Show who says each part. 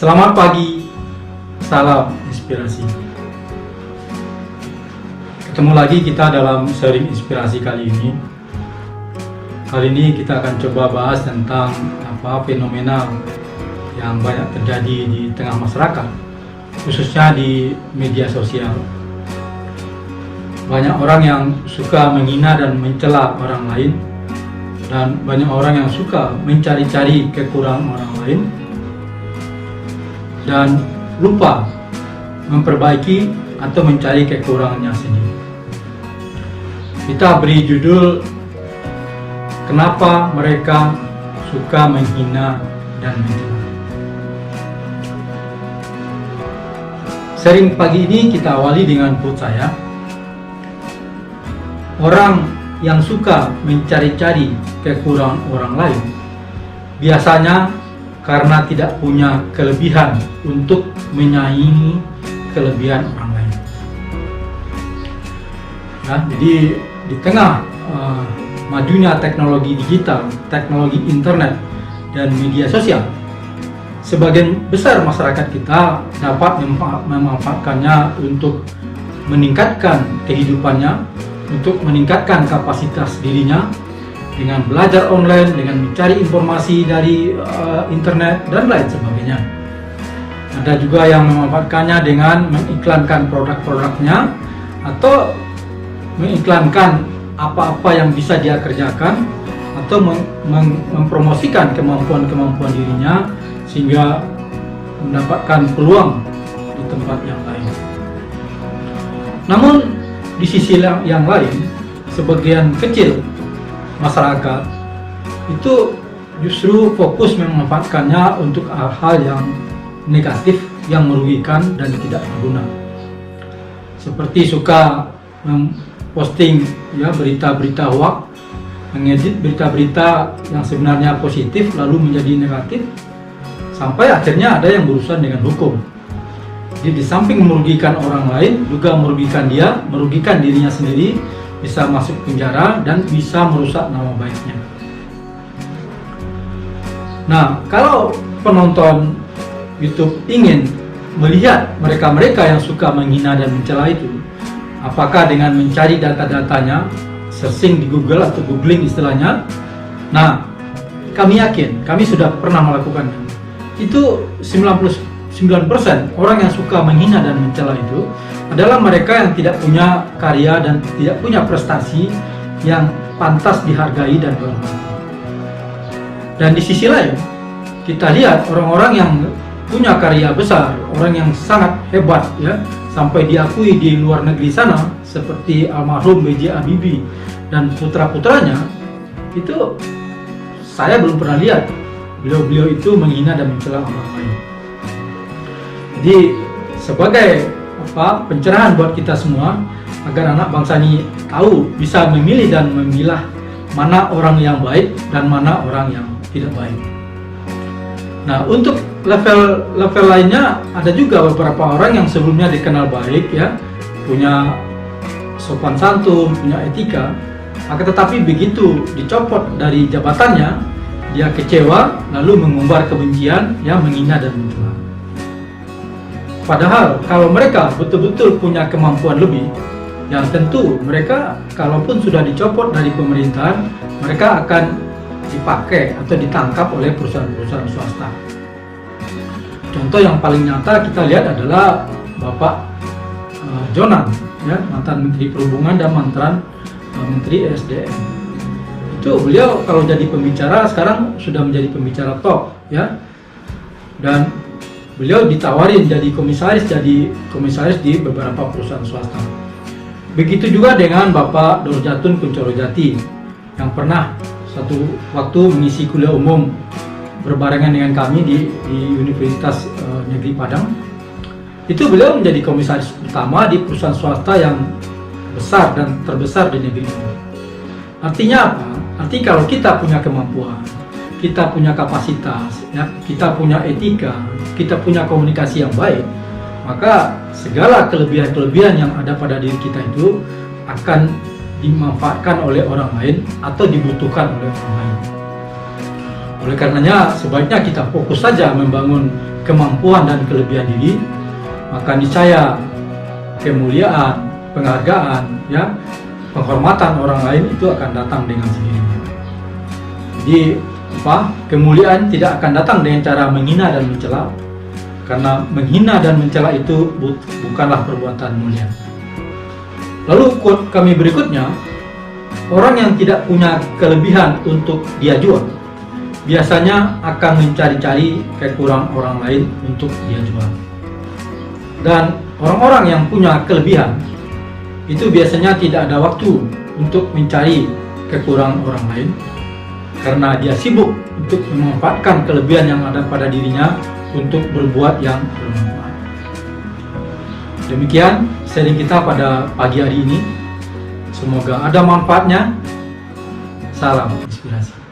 Speaker 1: Selamat pagi, salam inspirasi. Ketemu lagi kita dalam sharing inspirasi kali ini. Kali ini kita akan coba bahas tentang fenomena yang banyak terjadi di tengah masyarakat, khususnya di media sosial. Banyak orang yang suka menghina dan mencela orang lain, dan banyak orang yang suka mencari-cari kekurangan orang lain dan lupa memperbaiki atau mencari kekurangannya sendiri. Kita beri judul, kenapa mereka suka menghina dan mencela. Sharing pagi ini kita awali dengan quote saya. Orang yang suka mencari-cari kekurangan orang lain biasanya karena tidak punya kelebihan untuk menyaingi kelebihan orang lain. Ya, jadi di tengah majunya teknologi digital, teknologi internet, dan media sosial, sebagian besar masyarakat kita dapat memanfaatkannya untuk meningkatkan kehidupannya, untuk meningkatkan kapasitas dirinya dengan belajar online, dengan mencari informasi dari internet dan lain sebagainya. Ada juga yang memanfaatkannya dengan mengiklankan produk-produknya atau mengiklankan apa-apa yang bisa dia kerjakan atau mempromosikan kemampuan-kemampuan dirinya sehingga mendapatkan peluang di tempat yang lain. Namun di sisi yang lain, sebagian kecil masyarakat itu justru fokus memanfaatkannya untuk hal-hal yang negatif, yang merugikan dan tidak berguna. Seperti suka memposting berita-berita hoax, mengedit berita-berita yang sebenarnya positif lalu menjadi negatif, sampai akhirnya ada yang berurusan dengan hukum. Jadi di samping merugikan orang lain, juga merugikan dia, merugikan dirinya sendiri, bisa masuk penjara dan bisa merusak nama baiknya. Nah, kalau penonton YouTube ingin melihat mereka-mereka yang suka menghina dan mencela itu, apakah dengan mencari data-datanya, searching di Google atau googling istilahnya. Nah, kami yakin, kami sudah pernah melakukannya. Itu 99% orang yang suka menghina dan mencela itu adalah mereka yang tidak punya karya dan tidak punya prestasi yang pantas dihargai dan dihormati. Dan di sisi lain, kita lihat orang-orang yang punya karya besar, orang yang sangat hebat ya, sampai diakui di luar negeri sana, seperti almarhum B.J. Habibie dan putra-putranya, itu saya belum pernah lihat beliau-beliau itu menghina dan mencela orang lain. Jadi sebagai pencerahan buat kita semua, agar anak bangsa ini tahu, bisa memilih dan memilah mana orang yang baik dan mana orang yang tidak baik. Nah, untuk level lainnya ada juga beberapa orang yang sebelumnya dikenal baik ya, punya sopan santun, punya etika, tetapi begitu dicopot dari jabatannya, dia kecewa lalu mengumbar kebencian, ya, menghina dan mencela. Padahal kalau mereka betul-betul punya kemampuan lebih, yang tentu mereka kalaupun sudah dicopot dari pemerintahan, mereka akan dipakai atau ditangkap oleh perusahaan-perusahaan swasta. Contoh yang paling nyata kita lihat adalah Bapak Jonan, ya, mantan Menteri Perhubungan dan mantan Menteri SDM. Itu beliau kalau jadi pembicara sekarang sudah menjadi pembicara top, ya, dan beliau ditawarin jadi komisaris di beberapa perusahaan swasta. Begitu juga dengan Bapak Dorjatun Kunchorojati yang pernah satu waktu mengisi kuliah umum berbarengan dengan kami di Universitas Negeri Padang. Itu beliau menjadi komisaris utama di perusahaan swasta yang besar dan terbesar di negeri ini. Artinya apa? Artinya kalau kita punya kemampuan, kita punya kapasitas, ya, kita punya etika, kita punya komunikasi yang baik, maka segala kelebihan-kelebihan yang ada pada diri kita itu akan dimanfaatkan oleh orang lain atau dibutuhkan oleh orang lain. Oleh karenanya sebaiknya kita fokus saja membangun kemampuan dan kelebihan diri, maka niscaya kemuliaan, penghargaan, ya, penghormatan orang lain itu akan datang dengan sendirinya. Jadi kemuliaan tidak akan datang dengan cara menghina dan mencela, karena menghina dan mencela itu bukanlah perbuatan mulia. Lalu quote kami berikutnya, orang yang tidak punya kelebihan untuk dia jual biasanya akan mencari-cari kekurangan orang lain untuk dia jual. Dan orang-orang yang punya kelebihan itu biasanya tidak ada waktu untuk mencari kekurangan orang lain, karena dia sibuk untuk memanfaatkan kelebihan yang ada pada dirinya untuk berbuat yang bermanfaat. Demikian sharing kita pada pagi hari ini. Semoga ada manfaatnya. Salam inspirasi.